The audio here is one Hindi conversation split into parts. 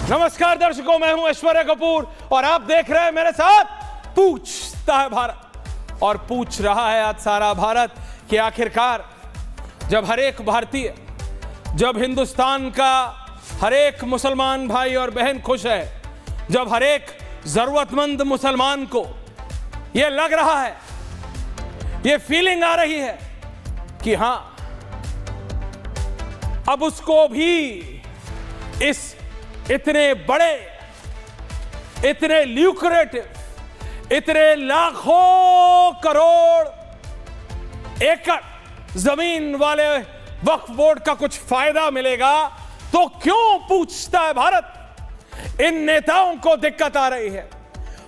नमस्कार दर्शकों, मैं हूं ऐश्वर्या कपूर और आप देख रहे हैं मेरे साथ पूछता है भारत। और पूछ रहा है आज सारा भारत कि आखिरकार जब हर एक भारतीय, जब हिंदुस्तान का हर एक मुसलमान भाई और बहन खुश है, जब हर एक जरूरतमंद मुसलमान को यह लग रहा है, यह फीलिंग आ रही है कि हां अब उसको भी इस इतने बड़े, इतने ल्यूक्रेटिव, इतने लाखों करोड़ एकड़ जमीन वाले वक्फ बोर्ड का कुछ फायदा मिलेगा, तो क्यों पूछता है भारत इन नेताओं को दिक्कत आ रही है?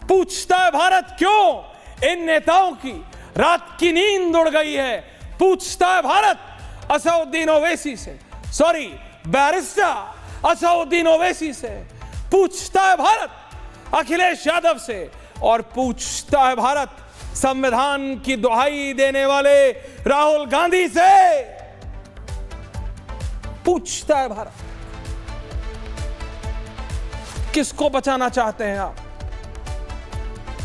पूछता है भारत क्यों इन नेताओं की रात की नींद उड़ गई है? पूछता है भारत असदुद्दीन ओवैसी से, सॉरी बैरिस्टर असदुद्दीन ओवैसी से, पूछता है भारत अखिलेश यादव से, और पूछता है भारत संविधान की दुहाई देने वाले राहुल गांधी से। पूछता है भारत किसको बचाना चाहते हैं आप?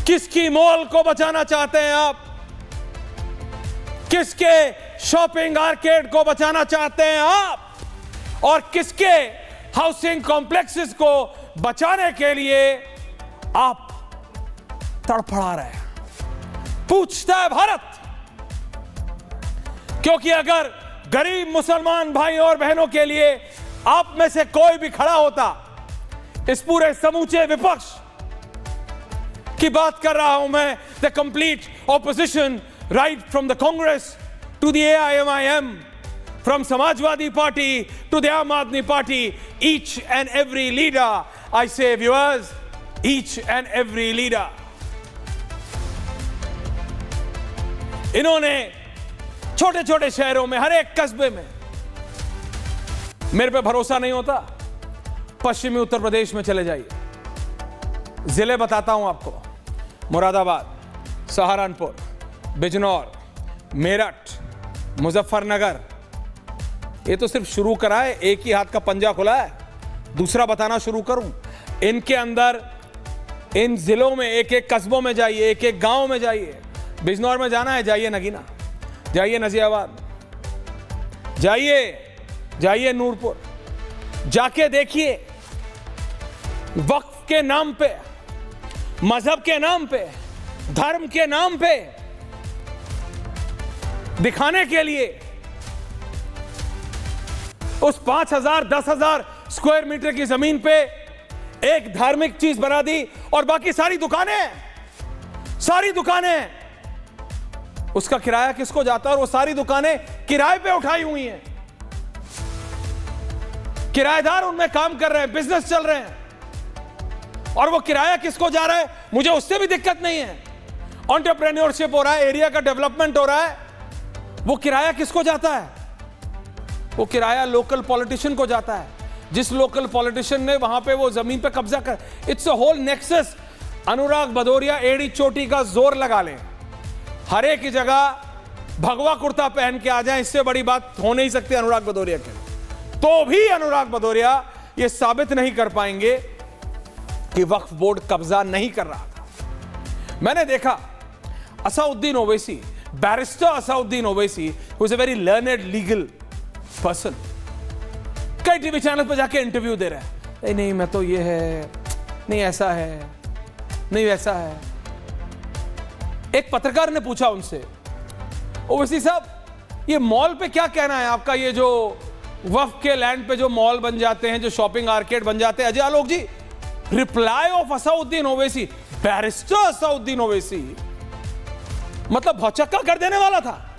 किसकी मॉल को बचाना चाहते हैं आप? किसके शॉपिंग आर्केड को बचाना चाहते हैं आप? और किसके हाउसिंग कॉम्प्लेक्सेस को बचाने के लिए आप तड़फड़ा रहे हैं? पूछता है भारत, क्योंकि अगर गरीब मुसलमान भाई और बहनों के लिए आप में से कोई भी खड़ा होता, इस पूरे समूचे विपक्ष की बात कर रहा हूं मैं, the complete opposition, right from the Congress to the AIMIM, from Samajwadi Party to the Aam Aadmi Party, each and every leader, I say viewers, each and every leader, इन्होंने छोटे छोटे शहरों में, हर एक कस्बे में, मेरे पे भरोसा नहीं होता, पश्चिमी उत्तर प्रदेश में चले जाइए, जिले बताता हूं आपको, मुरादाबाद, सहारनपुर, बिजनौर, मेरठ, मुजफ्फरनगर। ये तो सिर्फ शुरू करा है, एक ही हाथ का पंजा खुला है, दूसरा बताना शुरू करूं। इनके अंदर, इन जिलों में, एक एक कस्बों में जाइए, एक एक गांव में जाइए। बिजनौर में जाना है, जाइए नगीना, जाइए नजीराबाद, जाइए नूरपुर, जाके देखिए वक्फ के नाम पे, मजहब के नाम पे, धर्म के नाम पे दिखाने के लिए उस 5,000 10,000 स्क्वायर मीटर की जमीन पे एक धार्मिक चीज बना दी, और बाकी सारी दुकानें उसका किराया किसको जाता है? और वो सारी दुकानें किराए पे उठाई हुई हैं, किराएदार उनमें काम कर रहे हैं, बिजनेस चल रहे हैं, और वो किराया किसको जा रहा है? मुझे उससे भी दिक्कत नहीं है, एंटरप्रेन्योरशिप हो रहा है, एरिया का डेवलपमेंट हो रहा है, वो किराया किसको जाता है? वो किराया लोकल पॉलिटिशियन को जाता है, जिस लोकल पॉलिटिशियन ने वहां पे वो जमीन पे कब्जा कर। It's a whole nexus. Anurag Bhadauria एड़ी चोटी का जोर लगा लें, हर एक की जगह भगवा कुर्ता पहन के आ जाएं, इससे बड़ी बात हो नहीं सकती अनुराग भदौरिया के, तो भी अनुराग भदौरिया ये साबित नहीं कर पाएंगे कि वक्फ बोर्ड कब्जा नहीं कर रहा था। मैंने देखा Asaduddin Owaisi, barrister Asaduddin Owaisi, who is a very learned legal person, कई टीवी चैनल पर जाके इंटरव्यू दे रहा है, नहीं मैं तो ये है, नहीं ऐसा है, नहीं वैसा है। एक पत्रकार ने पूछा उनसे, ओवैसी साहब ये मॉल पे क्या कहना है आपका? ये जो वक्फ के लैंड पे जो मॉल बन जाते हैं, जो शॉपिंग आर्केड बन जाते हैं। Ajay Alok ji, reply of Asaduddin Owaisi, barrister Asaduddin Owaisi, मतलब भौचक्का कर देने वाला था।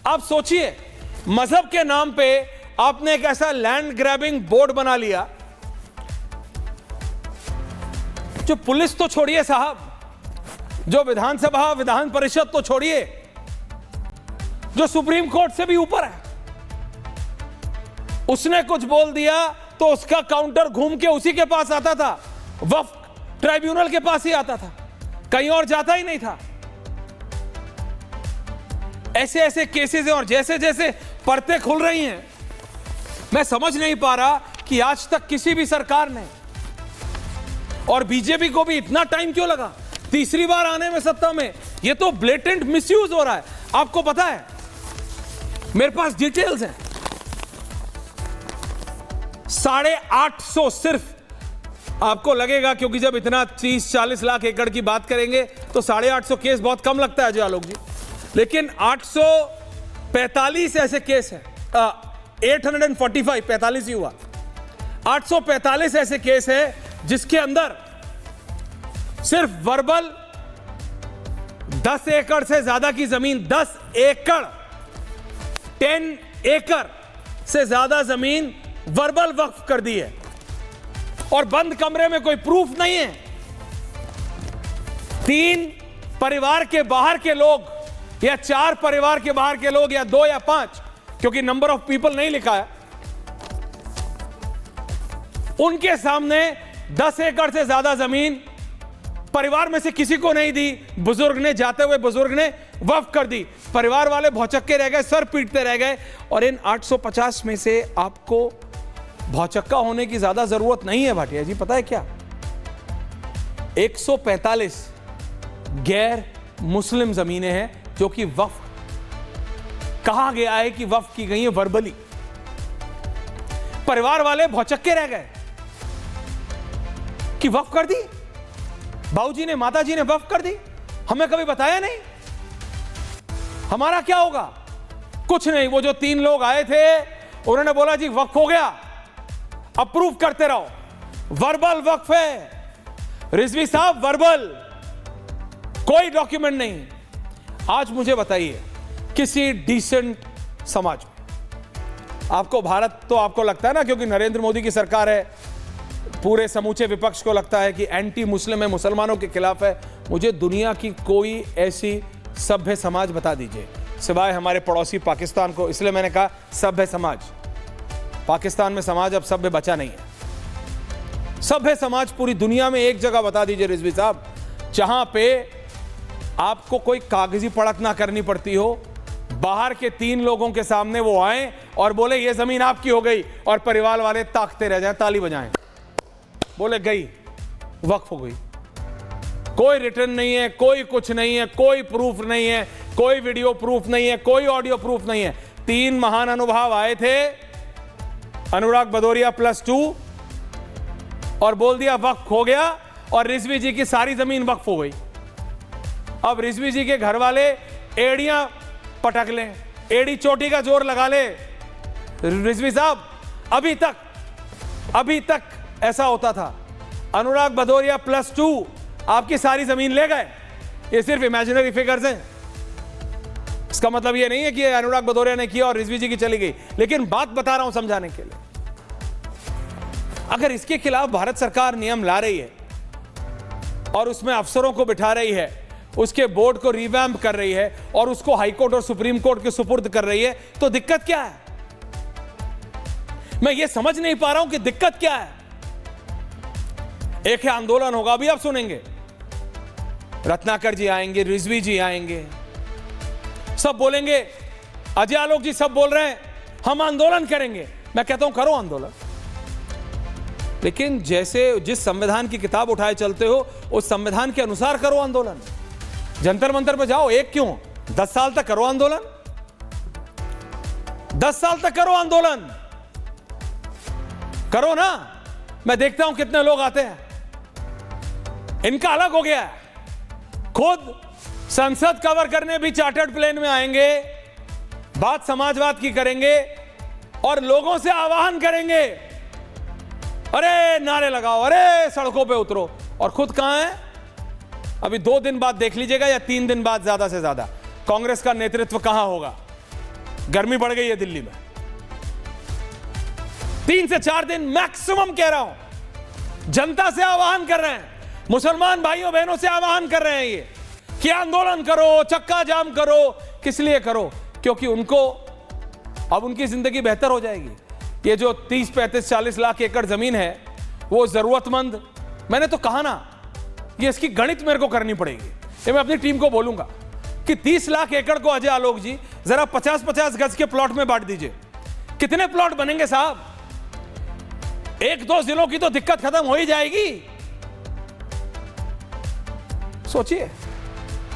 आप सोचिए, मजहब के नाम पे आपने एक ऐसा लैंड ग्रैबिंग बोर्ड बना लिया, जो पुलिस तो छोड़िए साहब, जो विधानसभा, विधान परिषद तो छोड़िए, जो सुप्रीम कोर्ट से भी ऊपर है, उसने कुछ बोल दिया तो उसका काउंटर घूम के उसी के पास आता था, वक्फ ट्राइब्यूनल के पास ही आता था, कहीं और जाता ही नहीं था। ऐसे ऐसे केसेस हैं और जैसे जैसे परतें खुल रही हैं, मैं समझ नहीं पा रहा कि आज तक किसी भी सरकार ने, और बीजेपी को भी इतना टाइम क्यों लगा तीसरी बार आने में सत्ता में? ये तो ब्लेटेंट मिसयूज हो रहा है। आपको पता है, मेरे पास डिटेल्स हैं, 850 सिर्फ, आपको लगेगा क्योंकि जब इतना 30-40 लाख एकड़ की बात करेंगे तो 850 केस बहुत कम लगता है अजय आलोक जी, लेकिन 845 ऐसे केस हैं, 845, 45 ही हुआ, 845 ऐसे केस हैं जिसके अंदर सिर्फ वर्बल 10 एकड़ से ज्यादा की जमीन, 10 एकड़ 10 एकड़ से ज्यादा जमीन वर्बल वक्फ कर दी है, और बंद कमरे में कोई प्रूफ नहीं है। 3 परिवार के बाहर के लोग, या 4 परिवार के बाहर के लोग, या 2 या 5, क्योंकि नंबर ऑफ पीपल नहीं लिखा है, उनके सामने 10 एकड़ से ज्यादा जमीन परिवार में से किसी को नहीं दी, बुजुर्ग ने, जाते हुए बुजुर्ग ने वक्फ कर दी। परिवार वाले भौचक्के रह गए, सर पीटते रह गए। और इन 850 में से आपको भौचक्का होने की ज्यादा जरूरत नहीं है भाटिया जी, पता है क्या? 145 गैर मुस्लिम जमीनें हैं जो कि वक्फ कहा गया है कि वक्फ की गई है वर्बली। परिवार वाले भौचक्के रह गए कि वक्फ कर दी, बाबूजी ने, माताजी ने वक्फ कर दी, हमें कभी बताया नहीं। हमारा क्या होगा? कुछ नहीं। वो जो 3 लोग आए थे उन्होंने बोला जी वक्फ हो गया, अप्रूव करते रहो, वर्बल वक्फ है। रिजवी साहब वर्बल, कोई डॉक्यूमेंट नहीं। आज मुझे बताइए, किसी डिसेंट समाज में, आपको भारत तो आपको लगता है ना, क्योंकि नरेंद्र मोदी की सरकार है, पूरे समूचे विपक्ष को लगता है कि एंटी मुस्लिम है, मुसलमानों के खिलाफ है। मुझे दुनिया की कोई ऐसी सभ्य समाज बता दीजिए सिवाय हमारे पड़ोसी पाकिस्तान को, इसलिए मैंने कहा सभ्य समाज। पाकिस्तान में समाज अब सभ्य बचा नहीं है। सभ्य समाज पूरी दुनिया में एक जगह बता दीजिए रिजवी साहब, जहां पे आपको कोई कागजी पढ़त ना करनी पड़ती हो, बाहर के 3 लोगों के सामने वो आए और बोले ये जमीन आपकी हो गई, और परिवार वाले ताकते रह जाएं, ताली बजाएं, बोले गई, वक्फ हो गई। कोई रिटर्न नहीं है, कोई कुछ नहीं है, कोई प्रूफ नहीं है, कोई वीडियो प्रूफ नहीं है, कोई ऑडियो प्रूफ नहीं है। 3 महान अनुभव आए थे, अनुराग भदौरिया +2, और बोल दिया वक्फ हो गया, और रिजवी जी की सारी जमीन वक्फ हो गई। अब रिजवी जी के घर वाले एड़ियां पटक लें, एड़ी चोटी का जोर लगा ले। रिजवी साहब, अभी तक ऐसा होता था, अनुराग भदौरिया +2 आपकी सारी जमीन ले गए। ये सिर्फ इमेजिनरी फिगर्स हैं, इसका मतलब ये नहीं है कि अनुराग भदौरिया ने किया और रिजवी जी की चली गई, लेकिन बात बता रहा हूं समझाने के लिए। अगर इसके खिलाफ भारत सरकार नियम ला रही है और उसमें अफसरों को बिठा रही है, उसके बोर्ड को रिवैम्प कर रही है, और उसको हाईकोर्ट और सुप्रीम कोर्ट के सुपुर्द कर रही है, तो दिक्कत क्या है? मैं ये समझ नहीं पा रहा हूं कि दिक्कत क्या है। एक आंदोलन होगा, अभी आप सुनेंगे, रत्नाकर जी आएंगे, रिजवी जी आएंगे, सब बोलेंगे, अजय आलोक जी सब बोल रहे हैं हम आंदोलन करेंगे। मैं कहता हूं करो आंदोलन, लेकिन जैसे जिस संविधान की किताब उठाए चलते हो उस संविधान के अनुसार करो आंदोलन। जंतर मंतर पे जाओ, एक क्यों, 10 साल तक करो आंदोलन, 10 साल तक करो आंदोलन, करो ना। मैं देखता हूं कितने लोग आते हैं। इनका अलग हो गया है, खुद संसद कवर करने भी चार्टर्ड प्लेन में आएंगे, बात समाजवाद की करेंगे, और लोगों से आह्वान करेंगे, अरे नारे लगाओ, अरे सड़कों पे उतरो, और खुद कहां है? अभी 2 दिन बाद देख लीजिएगा, या 3 दिन बाद ज्यादा से ज्यादा, कांग्रेस का नेतृत्व कहां होगा। गर्मी बढ़ गई है दिल्ली में, 3 से 4 दिन मैक्सिमम कह रहा हूं। जनता से आह्वान कर रहे हैं, मुसलमान भाइयों बहनों से आह्वान कर रहे हैं ये कि आंदोलन करो, चक्का जाम करो। किस लिए करो? क्योंकि उनको अब उनकी जिंदगी बेहतर हो जाएगी। ये जो 30-35-40 लाख एकड़ जमीन है वो जरूरतमंद, मैंने तो कहा ना, ये इसकी गणित मेरे को करनी पड़ेगी। ये मैं अपनी टीम को बोलूंगा कि 30 लाख एकड़ को अजय आलोक जी जरा 50-50 गज के प्लॉट में बांट दीजिए। कितने प्लॉट बनेंगे साहब? एक दो जिलों की तो दिक्कत खत्म हो ही जाएगी। सोचिए,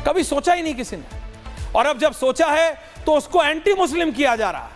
कभी सोचा ही नहीं किसी ने, और अब जब सोचा है तो उसको एंटी मुस्लिम किया जा रहा है।